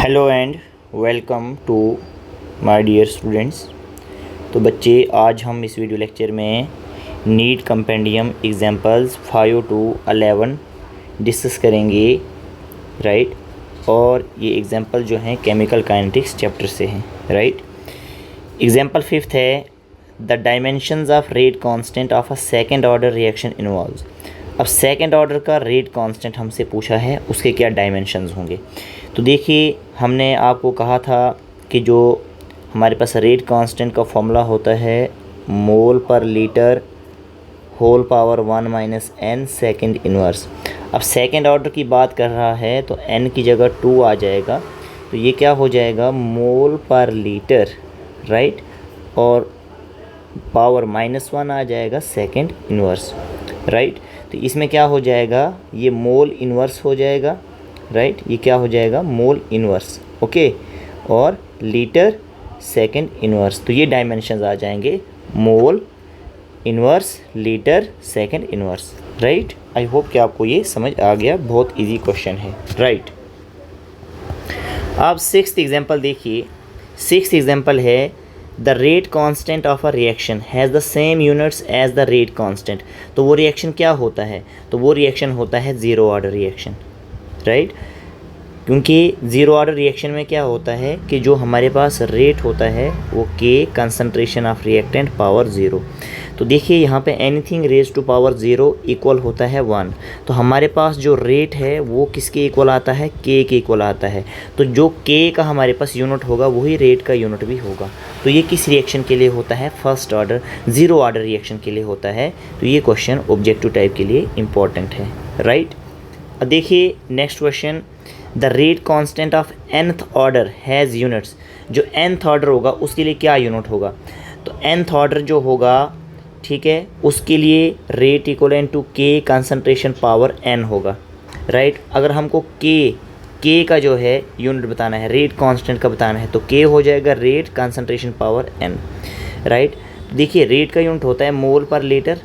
Hello and welcome to my dear students. तो बच्चे, आज हम इस वीडियो लेक्चर में NEET compendium examples 5 to 11 discuss करेंगे, राइट। और ये एग्जांपल जो हैं केमिकल काइनेटिक्स चैप्टर से हैं, राइट। एग्जांपल 5 है the dimensions of rate constant of a second order reaction involves. अब सेकंड ऑर्डर का रेट कांस्टेंट हमसे पूछा है, उसके क्या डायमेंशंस होंगे। तो देखिए, हमने आपको कहा था कि जो हमारे पास रेट कांस्टेंट का फॉर्मूला होता है मोल पर litre whole power 1 minus n second inverse. अब सेकंड ऑर्डर की बात कर रहा है तो n की जगह 2 आ जाएगा, तो ये क्या हो जाएगा मोल पर लीटर, राइट, और पावर -1 आ जाएगा सेकंड इन्वर्स, राइट। तो इसमें क्या हो जाएगा, ये मोल इन्वर्स हो जाएगा, राइट। ये क्या हो जाएगा मोल इन्वर्स, ओके, और लीटर सेकंड इन्वर्स। तो ये डायमेंशंस आ जाएंगे mole inverse litre second inverse, right. I hope कि आपको ये समझ आ गया, बहुत इजी क्वेश्चन है, राइट। अब 6th एग्जाम्पल देखिए। 6th एग्जाम्पल है the rate constant of a reaction has the same units as the rate constant. तो वो रिएक्शन क्या होता है, तो वो रिएक्शन होता है ज़ीरो ऑर्डर रिएक्शन, राइट। क्योंकि ज़ीरो ऑर्डर रिएक्शन में क्या होता है कि जो हमारे पास रेट होता है वो के कंसंट्रेशन ऑफ रिएक्टेंट पावर 0। तो देखिए यहाँ पे anything raise to power 0 equal होता है 1। तो हमारे पास जो रेट है वो किसके इक्वल आता है, के इक्वल आता है। तो जो के का हमारे पास यूनिट होगा वही रेट का यूनिट भी होगा। तो ये किस रिएक्शन के लिए होता है, first order zero order reaction के लिए होता है। तो ये क्वेश्चन ऑब्जेक्टिव टाइप के लिए इम्पॉर्टेंट है, राइट। अब देखिए next question, the rate constant of nth order has units. जो nth ऑर्डर होगा उसके लिए क्या यूनिट होगा, तो nth ऑर्डर जो होगा, ठीक है, उसके लिए रेट इक्वलेंट टू के कंसंट्रेशन पावर n होगा, राइट। अगर हमको के का जो है यूनिट बताना है, रेट कांस्टेंट का बताना है, तो के हो जाएगा rate concentration power n, right. देखिए रेट का यूनिट होता है मोल पर लीटर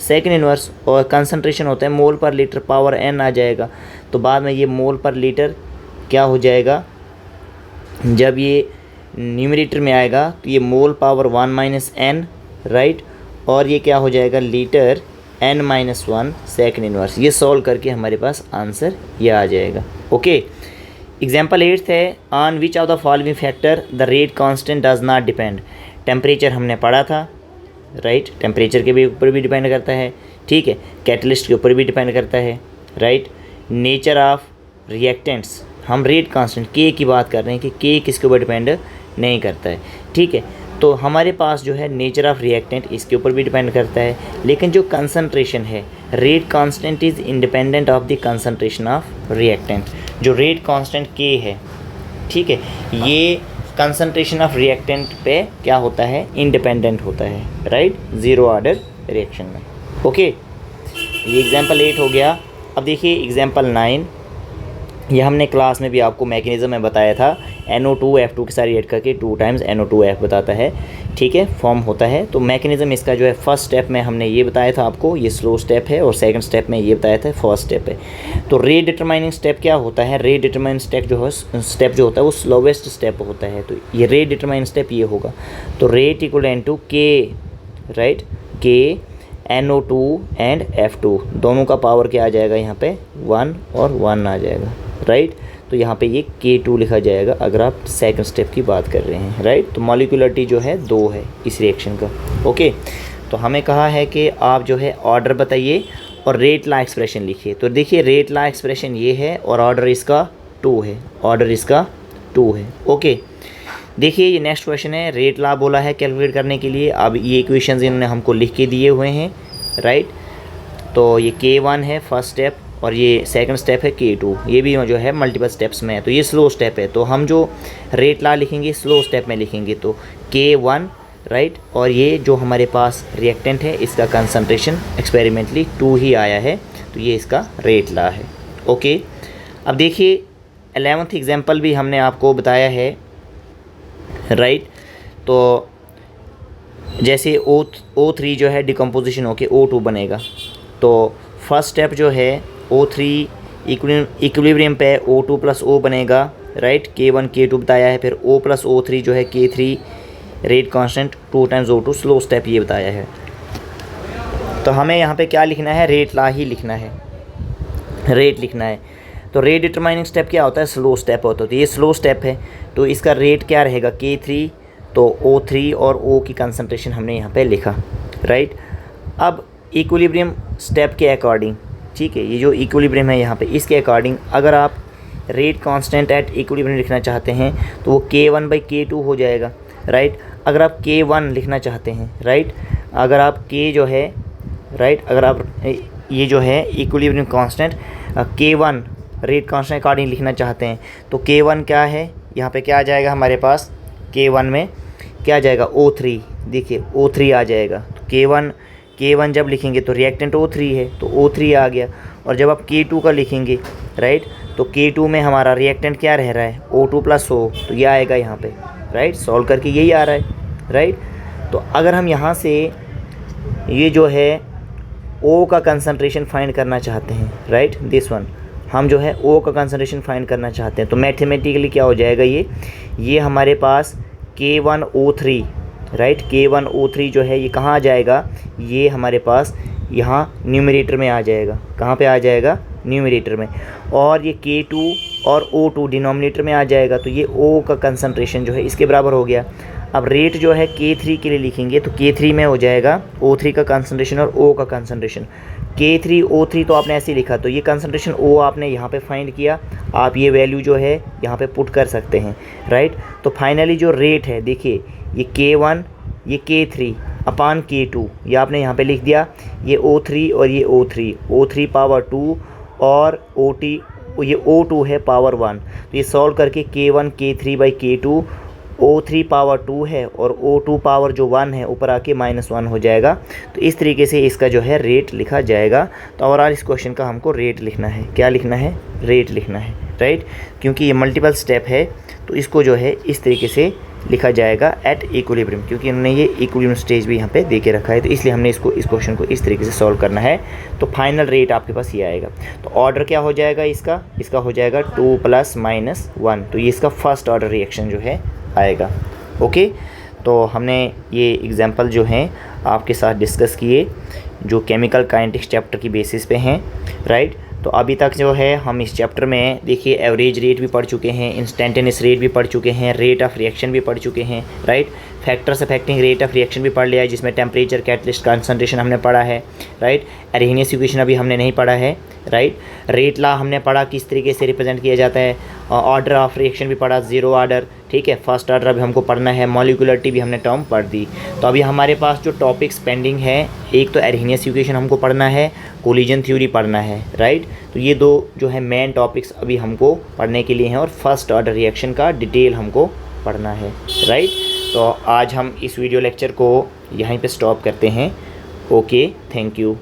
सेकंड इन्वर्स, और कंसंट्रेशन होता है मोल पर लीटर पावर n आ जाएगा। तो बाद में ये मोल पर लीटर क्या हो जाएगा, जब ये न्यूमरेटर में आएगा तो ये मोल पावर 1 माइनस n, राइट, और ये क्या हो जाएगा लीटर n-1 सेकंड इन्वर्स। ये सॉल्व करके हमारे पास आंसर ये आ जाएगा, ओके। एग्जाम्पल 8 है on which of the following factor the rate constant does not depend. Temperature हमने पढ़ा था, राइट, टेम्परेचर के भी ऊपर भी डिपेंड करता है, ठीक है, कैटलिस्ट के ऊपर भी डिपेंड करता है, राइट। नेचर ऑफ रिएक्टेंट्स, हम रेट कांस्टेंट के की बात कर रहे हैं कि के किसके ऊपर डिपेंड नहीं करता है, ठीक है। तो हमारे पास जो है नेचर ऑफ रिएक्टेंट इसके ऊपर भी डिपेंड करता है, लेकिन जो कंसंट्रेशन है rate constant is independent of the concentration of reactant. जो रेट कांस्टेंट के है, ठीक है, ये कंसंट्रेशन ऑफ रिएक्टेंट पे क्या होता है, इंडिपेंडेंट होता है, राइट, ज़ीरो ऑर्डर रिएक्शन में, ओके। ये एग्जांपल 8 हो गया। अब देखिए एग्जांपल 9, ये हमने क्लास में भी आपको मैकेनिज़्म में बताया था, NO2F2 के साथ रिएक्ट करके 2 टाइम्स NO2F बताता है, ठीक है, फॉर्म होता है। तो मैकेनिज़्म इसका जो है फर्स्ट स्टेप में हमने ये बताया था आपको, ये स्लो स्टेप है, और सेकंड स्टेप में ये बताया था फर्स्ट स्टेप है। तो रेट डिटरमाइनिंग स्टेप क्या होता है, रेट डिटरमाइनिंग स्टेप जो होता है वो स्लोवेस्ट स्टेप होता है। तो ये रेट डिटरमाइनिंग स्टेप ये होगा, तो रेट इक्वल टू के, राइट, के NO2 एंड F2 दोनों का पावर क्या आ जाएगा, यहाँ पे 1 और 1 आ जाएगा, राइट। तो यहाँ पे ये K2 लिखा जाएगा अगर आप सेकंड स्टेप की बात कर रहे हैं, राइट। तो मॉलिक्यूलरिटी जो है 2 है इस रिएक्शन का, ओके। तो हमें कहा है कि आप जो है ऑर्डर बताइए और रेट ला एक्सप्रेशन लिखिए। तो देखिए रेट ला एक्सप्रेशन ये है और ऑर्डर इसका 2 है, ऑर्डर इसका 2 है, ओके। देखिए ये नेक्स्ट क्वेश्चन है, रेट ला बोला है कैलकुलेट करने के लिए। अब ये इक्वेशंस इन्होंने हमको लिख के दिए हुए हैं, राइट। तो ये K1 है फर्स्ट स्टेप और ये सेकंड स्टेप है K2, ये भी जो है मल्टीपल स्टेप्स में है। तो ये स्लो स्टेप है, तो हम जो रेट ला लिखेंगे स्लो स्टेप में लिखेंगे, तो K1, राइट, और ये जो हमारे पास रिएक्टेंट है इसका कंसंट्रेशन एक्सपेरिमेंटली 2 ही आया है, तो ये इसका रेट ला है, ओके। अब देखिए 11th एग्जाम्पल भी हमने आपको बताया है, राइट। तो जैसे O3 जो है डिकम्पोजिशन होके O2 बनेगा, तो फर्स्ट स्टेप जो है O3 इक्विलिब्रियम पे O2 + O बनेगा, राइट, K1 K2 बताया है, फिर O प्लस O3 जो है K3 rate constant 2 times O2 slow step ये बताया है। तो हमें यहाँ पे क्या लिखना है, रेट ला ही लिखना है, रेट लिखना है। तो रेट डिटरमाइनिंग स्टेप क्या होता है, स्लो स्टेप होता है। तो ये स्लो स्टेप है, तो इसका रेट क्या रहेगा K3, तो O3 और O की कंसंट्रेशन हमने यहाँ पे लिखा, राइट। अब इक्विलिब्रियम स्टेप के अकॉर्डिंग, ठीक है, ये जो इक्विलिब्रियम है यहाँ पे, इसके अकॉर्डिंग अगर आप रेट कांस्टेंट एट इक्विलिब्रियम लिखना चाहते हैं तो वो K1/K2 हो जाएगा, राइट। अगर आप K1 लिखना चाहते हैं, राइट, अगर आप K जो है, राइट, अगर आप ये जो है equilibrium constant K1 rate constant according लिखना चाहते हैं तो K1 क्या है, यहाँ पे क्या आ जाएगा हमारे पास, K1 में क्या आ जाएगा, O3, देखिए O3 आ जाएगा। तो K1 जब लिखेंगे तो रिएक्टेंट O3 है, तो O3 आ गया। और जब आप K2 का लिखेंगे, राइट, तो K2 में हमारा रिएक्टेंट क्या रह रहा है, O2 प्लस O, तो ये आएगा यहाँ पे, राइट, सॉल्व करके यही आ रहा है, राइट। तो अगर हम यहाँ से ये जो है O का कंसंट्रेशन फाइंड करना चाहते हैं, राइट, दिस वन, हम जो है O का कंसंट्रेशन फाइंड करना चाहते हैं तो मैथमेटिकली क्या हो जाएगा, ये हमारे पास K1O3, राइट, K1O3 जो है ये कहाँ आ जाएगा, ये हमारे पास यहाँ न्यूमरेटर में आ जाएगा। कहाँ पे आ जाएगा, न्यूमरेटर में। और ये K2 और O2 डिनोमिनेटर में आ जाएगा, तो ये O का कंसंट्रेशन जो है इसके बराबर हो गया। अब रेट जो है K3 के लिए लिखेंगे तो K3 में हो जाएगा O3 का कंसंट्रेशन और O का कंसंट्रेशन। K3 O3 तो आपने ऐसे ही लिखा, तो ये कंसंट्रेशन O आपने यहाँ पे फाइंड किया, आप ये वैल्यू जो है यहाँ पे पुट कर सकते हैं, राइट। तो फाइनली जो रेट है, देखिए ये K1, ये K3 अपान K2, ये आपने यहाँ पे लिख दिया, ये O3 और ये O3 पावर 2 और ये O2 है पावर 1। तो ये सॉल्व करके K1 K3/K2 O3 पावर 2 है और O2 पावर जो 1 है ऊपर आके -1 हो जाएगा। तो इस तरीके से इसका जो है रेट लिखा जाएगा। तो ओवरऑल इस क्वेश्चन का हमको रेट लिखना है, क्या लिखना है, रेट लिखना है, राइट। क्योंकि ये मल्टीपल स्टेप है तो इसको जो है इस तरीके से लिखा जाएगा एट इक्विलिब्रियम, क्योंकि उन्होंने ये इक्विलिब्रियम स्टेज भी यहाँ पे दे के रखा है, तो इसलिए हमने इस क्वेश्चन को इस तरीके से सॉल्व करना है। तो फाइनल रेट आपके पास ये आएगा। तो ऑर्डर क्या हो जाएगा इसका हो जाएगा 2 + -1, तो ये इसका फर्स्ट ऑर्डर रिएक्शन जो है आएगा। ओके, तो हमने ये एग्जांपल जो हैं आपके साथ डिस्कस किए जो केमिकल काइनेटिक्स चैप्टर की बेसिस पे हैं, राइट। तो अभी तक जो है हम इस चैप्टर में देखिए एवरेज रेट भी पढ़ चुके हैं, इंस्टेंटेनियस रेट भी पढ़ चुके हैं, रेट ऑफ रिएक्शन भी पढ़ चुके हैं, right. Factors affecting rate of reaction भी पढ़ लिया है, जिसमें टेम्परेचर, कैटलिस्ट, कंसंट्रेशन हमने पढ़ा है, राइट। अरेनियस इक्वेशन अभी हमने नहीं पढ़ा है, राइट। रेट ला हमने पढ़ा किस तरीके से रिप्रेजेंट किया जाता है, ऑर्डर ऑफ रिएक्शन भी पढ़ा, ज़ीरो ऑर्डर, ठीक है, फर्स्ट ऑर्डर अभी हमको पढ़ना है, मॉलिक्यूलरिटी भी हमने टर्म पढ़ दी। तो अभी हमारे पास जो टॉपिक्स पेंडिंग है, एक तो अरेनियस इक्वेशन हमको पढ़ना है, कोलिजन थ्योरी पढ़ना है, राइट। तो ये दो जो है मेन टॉपिक्स अभी हमको पढ़ने के लिए हैं और फर्स्ट ऑर्डर रिएक्शन का डिटेल हमको पढ़ना है, राइट। तो आज हम इस वीडियो लेक्चर को यहीं पे स्टॉप करते हैं। Okay, thank you.